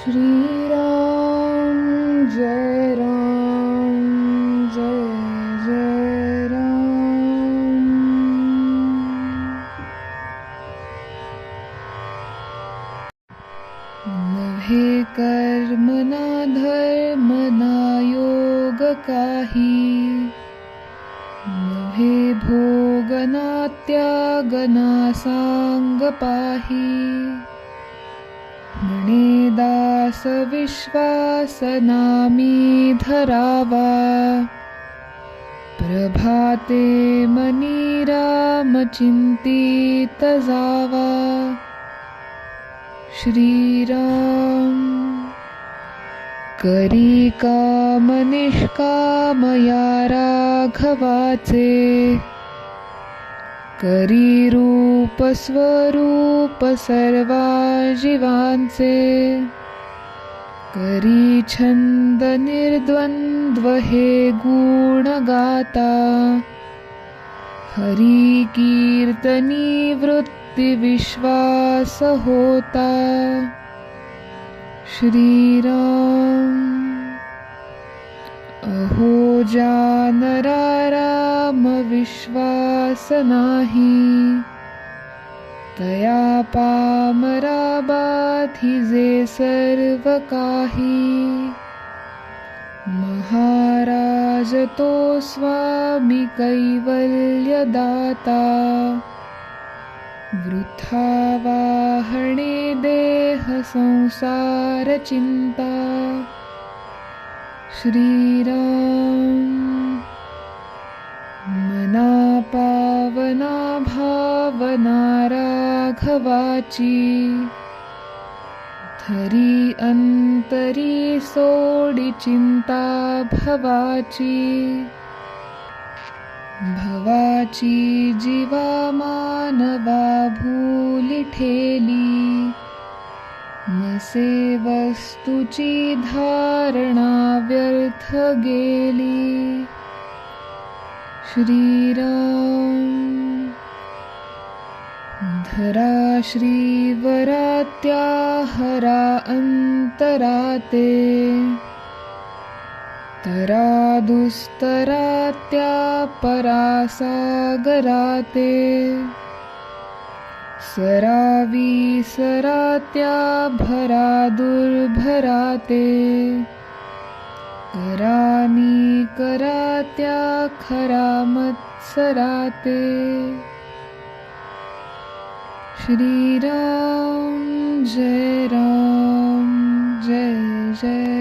श्री राम जय राम जय जय राम। नव्हे कर्म ना धर्म ना योग काही, नव्हे भोग ना त्याग ना सांग पाही। म्हणे दास विश्वास नामी धरावा, प्रभाते मनी राम चिंतित जावा। श्रीराम करी काम निष्काम या राघवाचे, करी रूप स्वरूप सर्वा जीवांचे। करी छंद निर्द्वंद्व हे गुण गाता, हरी कीर्तनी वृत्ती विश्वास होता। श्रीराम अहो जानरा राम विश्वास नाही, तया पामरा बाधिजे सर्व काही। महाराज तो स्वामी कैवल्य दाता, वृथा वाहणे देह संसार चिंता। श्रीराम मना पावना भावना राघवाची, धरी अंतरी सोडी चिंता भवाची। भवाची जीवा मानवा भूली ठेली, नसे वस्तुची धारणा व्यर्थ गेली। श्रीराम धरा श्रीवरात्या हरा अंतराते, तरा दुस्तरात्या परासागराते। सरावी सरात्या भरा दुर्भराते, करानी करात्या खरा मत्सराते। श्रीराम जय राम जय जय